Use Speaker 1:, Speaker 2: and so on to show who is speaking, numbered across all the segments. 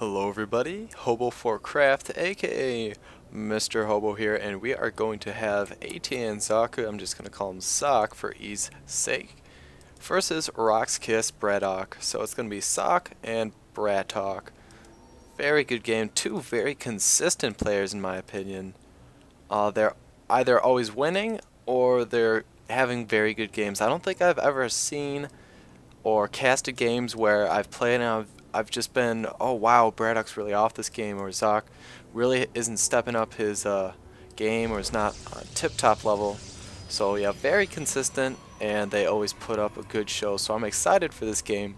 Speaker 1: Hello everybody, Hobo4Craft aka MrHobo here, and we are going to have AT and Socke, I'm just going to call him Socke for ease sake, versus Rock's Kiss BratOK. So it's going to be Socke and BratOK. Very good game, two very consistent players in my opinion. They're either always winning or they're having very good games. I don't think I've ever seen or casted games where I've played and I've just been, oh wow, BratOK's really off this game, or Socke really isn't stepping up his game, or is not tip-top level. So yeah, very consistent, and they always put up a good show. So I'm excited for this game,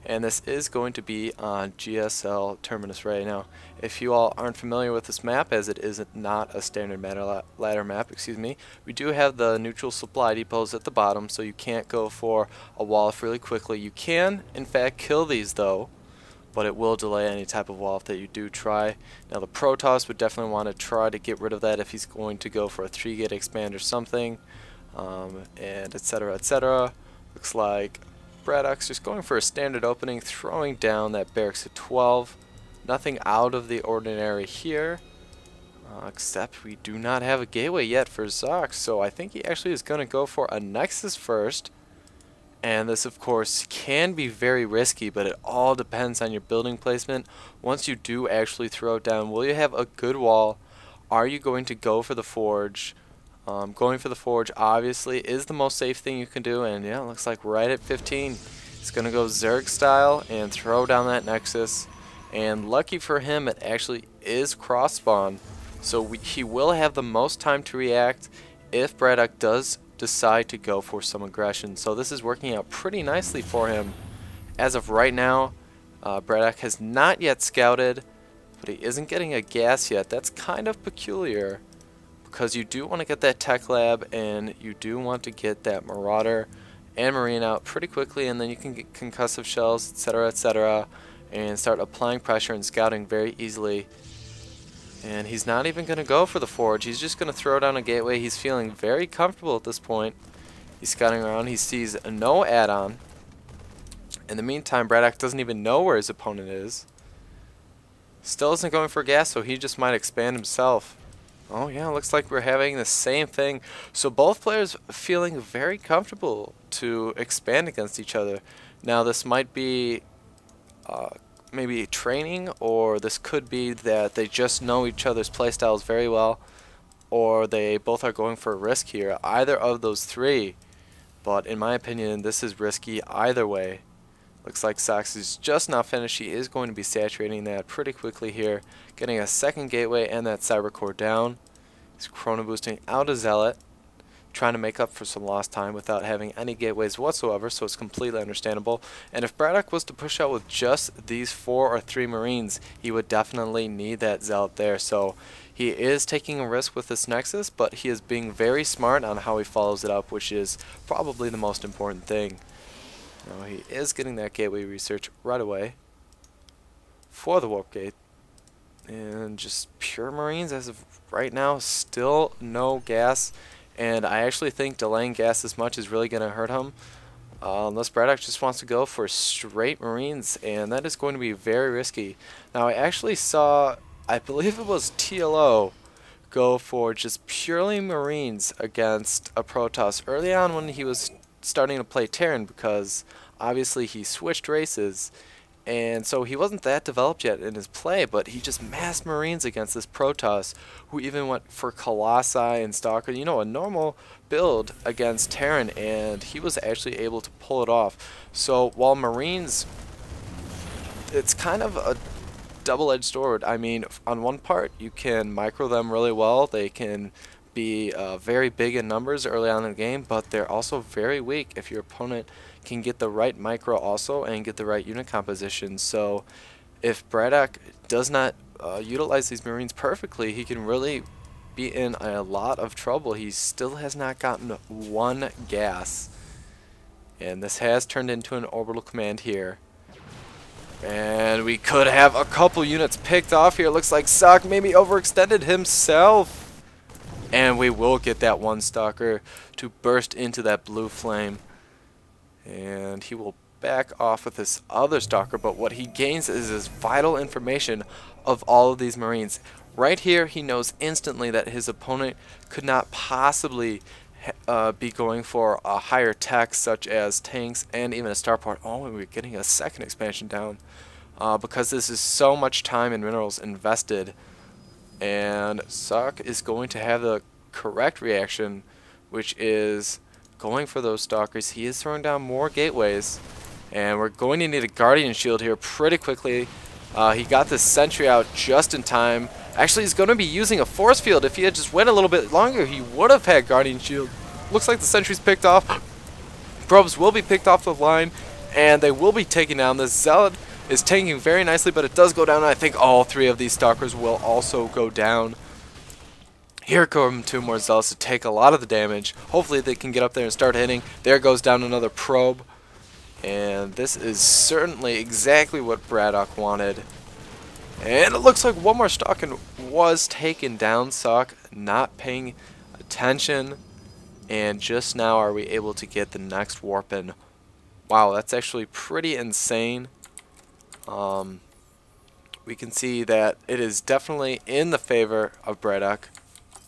Speaker 1: and this is going to be on GSL Terminus right now. If you all aren't familiar with this map, as it is not a standard ladder map, we do have the neutral supply depots at the bottom, so you can't go for a wall really quickly. You can, in fact, kill these though, but it will delay any type of wall that you do try. Now the BratOK would definitely want to try to get rid of that if he's going to go for a 3-gate expand or something, and etc. etc. Looks like BratOK's just going for a standard opening, throwing down that barracks at 12. Nothing out of the ordinary here, except we do not have a gateway yet for Socke, so I think he actually is going to go for a Nexus first. And this, of course, can be very risky, but it all depends on your building placement. Once you do actually throw it down, will you have a good wall? Are you going to go for the forge? Going for the forge, obviously, is the most safe thing you can do. And yeah, it looks like right at 15. He's going to go Zerg style and throw down that Nexus. And lucky for him, it actually is cross spawn. So he will have the most time to react if BratOK does decide to go for some aggression. So this is working out pretty nicely for him. As of right now, BratOK has not yet scouted, but he isn't getting a gas yet. That's kind of peculiar, because you do want to get that tech lab and you do want to get that Marauder and Marine out pretty quickly, and then you can get concussive shells, etc., etc., and start applying pressure and scouting very easily. And he's not even going to go for the forge. He's just going to throw down a gateway. He's feeling very comfortable at this point. He's scouting around. He sees no add-on. In the meantime, BratOK doesn't even know where his opponent is. Still isn't going for gas, so he just might expand himself. Oh yeah, looks like we're having the same thing. So both players feeling very comfortable to expand against each other. Now this might be maybe training, or this could be that they just know each other's playstyles very well, or they both are going for a risk here. Either of those three, but in my opinion this is risky either way. Looks like Socke is just now finished. He is going to be saturating that pretty quickly here, getting a second gateway and that cyber core down. He's chrono boosting out a zealot, trying to make up for some lost time without having any gateways whatsoever, so it's completely understandable. And if BratOK was to push out with just these 4 or 3 Marines, he would definitely need that zealot there. So he is taking a risk with this Nexus, but he is being very smart on how he follows it up, which is probably the most important thing. Now he is getting that gateway research right away for the warp gate. And just pure Marines as of right now, still no gas. And I actually think delaying gas as much is really going to hurt him, unless BratOK just wants to go for straight Marines, and that is going to be very risky. Now I actually saw, I believe it was TLO, go for just purely Marines against a BratOK early on when he was starting to play Terran, because obviously he switched races. And so he wasn't that developed yet in his play, but he just massed Marines against this BratOK, who even went for Colossi and Stalker, you know, a normal build against Terran, and he was actually able to pull it off. So while Marines, it's kind of a double-edged sword. I mean, on one part, you can micro them really well. They can be very big in numbers early on in the game, but they're also very weak if your opponent can get the right micro also and get the right unit composition. So if BratOK does not utilize these Marines perfectly, he can really be in a lot of trouble. He still has not gotten 1 gas, and this has turned into an orbital command here. And we could have a couple units picked off here. Looks like Socke maybe overextended himself. And we will get that one Stalker to burst into that blue flame. And he will back off with this other stalker, but what he gains is this vital information of all of these Marines. Right here, he knows instantly that his opponent could not possibly be going for a higher tech such as tanks and even a starport. Oh, we're getting a second expansion down because this is so much time and minerals invested. And Socke is going to have the correct reaction, which is going for those stalkers. He is throwing down more gateways, and we're going to need a guardian shield here pretty quickly. He got this sentry out just in time. Actually, he's going to be using a force field. If he had just waited a little bit longer, he would have had guardian shield. Looks like the sentry's picked off. Probes will be picked off the line, and they will be taken down. The zealot is tanking very nicely, but it does go down, and I think all three of these stalkers will also go down. Here come two more zealots to take a lot of the damage. Hopefully they can get up there and start hitting. There goes down another probe. And this is certainly exactly what BratOK wanted. And it looks like one more stalker was taken down. Socke not paying attention. And just now are we able to get the next warp in. Wow, that's actually pretty insane. We can see that it is definitely in the favor of BratOK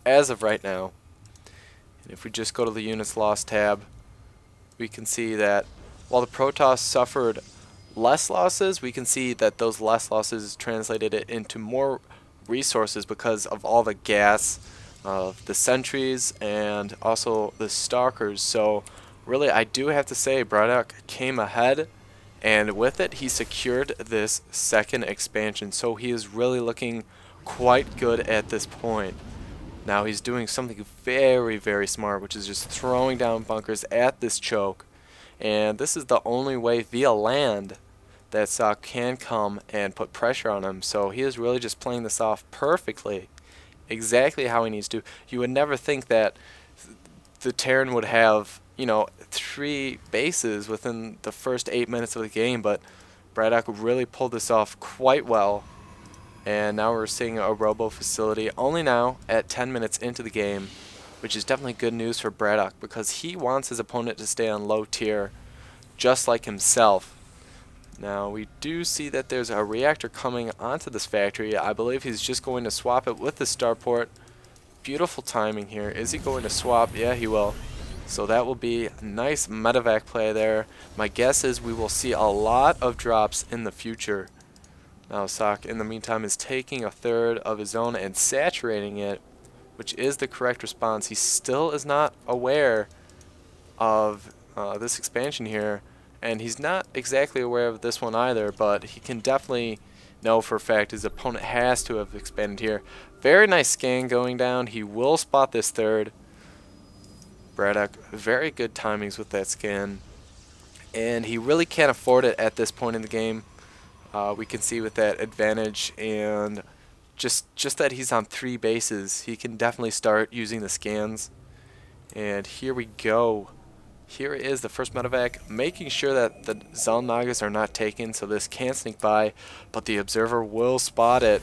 Speaker 1: as of right now. And if we just go to the units lost tab, we can see that while the Protoss suffered less losses, we can see that those less losses translated it into more resources because of all the gas of the sentries and also the stalkers. So really, I do have to say BratOK came ahead, and with it he secured this second expansion. So he is really looking quite good at this point. Now he's doing something very, very smart, which is just throwing down bunkers at this choke. And this is the only way via land that Socke can come and put pressure on him. So he is really just playing this off perfectly, exactly how he needs to. You would never think that the Terran would have, you know, 3 bases within the first 8 minutes of the game, but BratOK really pulled this off quite well. And now we're seeing a robo facility only now at 10 minutes into the game, which is definitely good news for BratOK because he wants his opponent to stay on low tier just like himself. Now we do see that there's a reactor coming onto this factory. I believe he's just going to swap it with the starport. Beautiful timing here. Is he going to swap? Yeah, he will. So that will be a nice medevac play there. My guess is we will see a lot of drops in the future. Now Socke in the meantime is taking a third of his own and saturating it, which is the correct response. He still is not aware of this expansion here, and he's not exactly aware of this one either, but he can definitely know for a fact his opponent has to have expanded here. Very nice scan going down. He will spot this third. BratOK, very good timings with that scan, and he really can't afford it at this point in the game. We can see with that advantage and just that he's on 3 bases, he can definitely start using the scans. And here we go. Here is the first medevac, making sure that the Xel'Nagas are not taken, so this can sneak by, but the observer will spot it.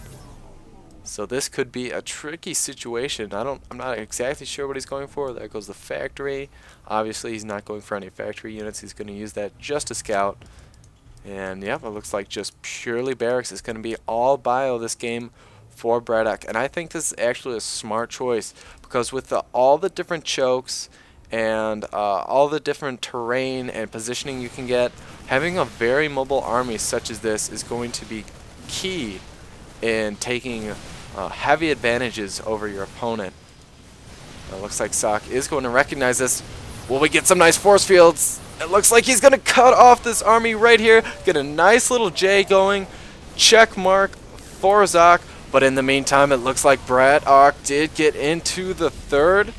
Speaker 1: So this could be a tricky situation. I'm not exactly sure what he's going for. There goes the factory. Obviously he's not going for any factory units. He's going to use that just to scout. And yep, it looks like just purely barracks is going to be all bio this game for BratOK. And I think this is actually a smart choice because with all the different chokes and all the different terrain and positioning you can get, having a very mobile army such as this is going to be key in taking heavy advantages over your opponent. It looks like Socke is going to recognize this. Will we get some nice force fields? It looks like he's going to cut off this army right here. Get a nice little J going. Check mark for Socke. But in the meantime, it looks like BratOK did get into the third.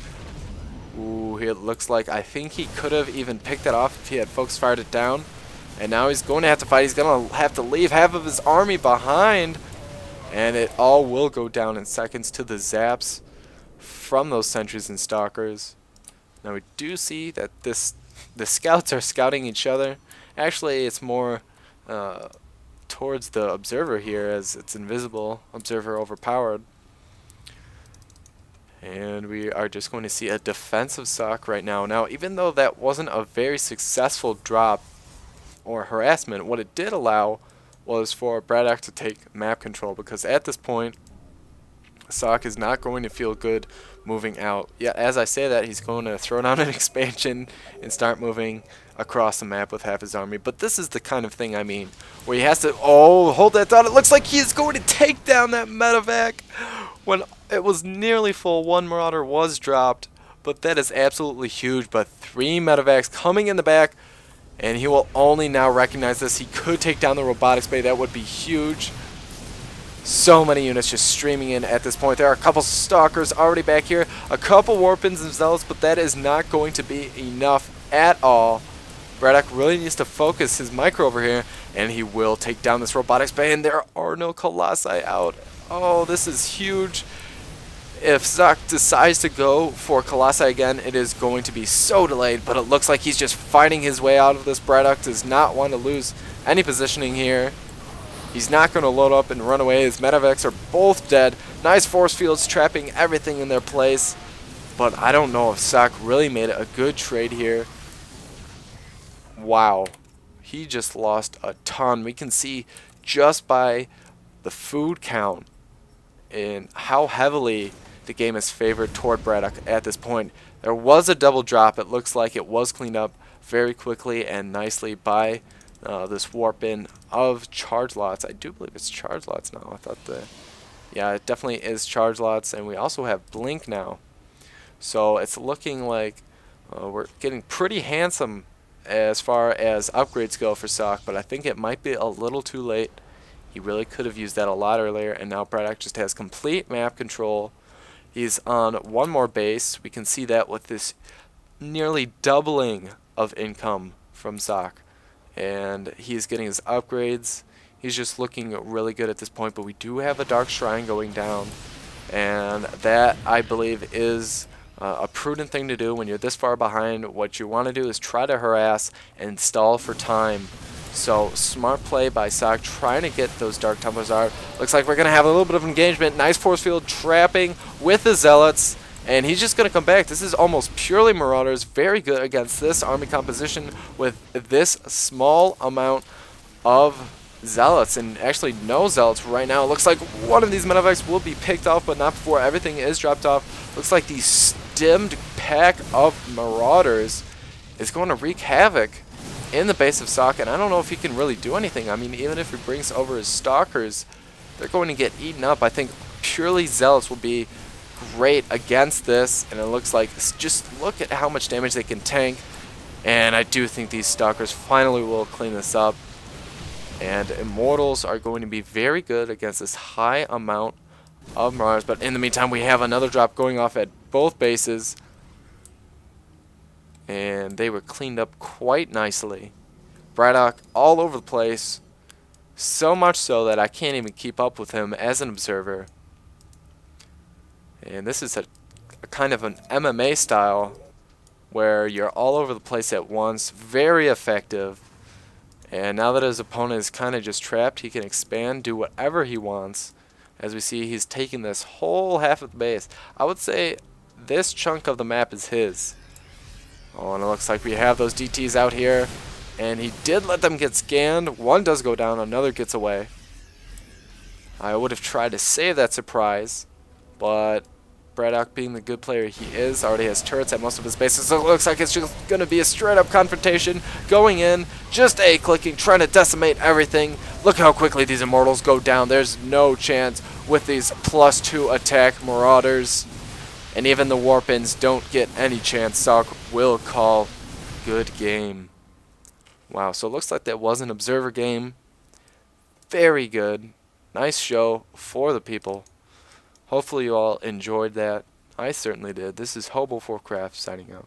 Speaker 1: Ooh, it looks like I think he could have even picked that off if he had folks fired it down. And now he's going to have to fight. He's going to have to leave half of his army behind. And it all will go down in seconds to the zaps from those sentries and stalkers. Now we do see that the scouts are scouting each other. Actually, it's more towards the observer here, as it's invisible. Observer overpowered. And we are just going to see a defensive Socke right now. Now, even though that wasn't a very successful drop, or harassment. What it did allow was for BratOK to take map control, because at this point Socke is not going to feel good moving out. Yeah, as I say that, he's going to throw down an expansion and start moving across the map with half his army. But this is the kind of thing I mean, where he has to, oh, hold that thought. It looks like he is going to take down that medevac. When it was nearly full, one Marauder was dropped, but that is absolutely huge. But 3 medevacs coming in the back, and he will only now recognize this. He could take down the robotics bay. That would be huge. So many units just streaming in at this point. There are a couple Stalkers already back here, a couple Warpins and Zealots, but that is not going to be enough at all. BratOK really needs to focus his micro over here, and he will take down this robotics bay, and there are no Colossi out. Oh, this is huge. If Socke decides to go for Colossi again, it is going to be so delayed, but it looks like he's just fighting his way out of this. BratOK does not want to lose any positioning here. He's not going to load up and run away. His medevacs are both dead. Nice force fields trapping everything in their place, but I don't know if Socke really made a good trade here. Wow, he just lost a ton. We can see just by the food count and how heavily the game is favored toward BratOK at this point. There was a double drop. It looks like it was cleaned up very quickly and nicely by this warp in of charge lots. I do believe it's charge lots now. I thought yeah, it definitely is charge lots, and we also have blink now. So it's looking like we're getting pretty handsome as far as upgrades go for Socke, but I think it might be a little too late. He really could have used that a lot earlier, and now BratOK just has complete map control. He's on one more base. We can see that with this nearly doubling of income from Socke, and he's getting his upgrades. He's just looking really good at this point, but we do have a Dark Shrine going down, and that, I believe, is a prudent thing to do when you're this far behind. What you want to do is try to harass and stall for time. So smart play by Socke, trying to get those Dark Templars out. Looks like we're going to have a little bit of engagement. Nice force field trapping with the Zealots, and he's just going to come back. This is almost purely Marauders. Very good against this army composition with this small amount of Zealots, and actually no Zealots right now. It looks like one of these medevacs will be picked off, but not before everything is dropped off. Looks like the stemmed pack of Marauders is going to wreak havoc in the base of Socke, and I don't know if he can really do anything. I mean, even if he brings over his Stalkers, they're going to get eaten up. I think purely Zealots will be great against this, and it looks like, just look at how much damage they can tank, and I do think these Stalkers finally will clean this up. And Immortals are going to be very good against this high amount of Marauders. But in the meantime, we have another drop going off at both bases, and they were cleaned up quite nicely. BratOK all over the place, so much so that I can't even keep up with him as an observer. And this is a kind of an MMA style where you're all over the place at once, very effective. And now that his opponent is kind of just trapped, he can expand, do whatever he wants. As we see, he's taking this whole half of the base. I would say this chunk of the map is his. Oh, and it looks like we have those DTs out here. And he did let them get scanned. One does go down, another gets away. I would have tried to save that surprise, but BratOK, being the good player he is, already has turrets at most of his bases, so it looks like it's just going to be a straight-up confrontation going in, just A-clicking, trying to decimate everything. Look how quickly these Immortals go down. There's no chance with these +2 attack Marauders, and even the Warpins don't get any chance. Socke will call good game. Wow, so it looks like that was an observer game. Very good. Nice show for the people. Hopefully you all enjoyed that. I certainly did. This is Hobo4Craft signing out.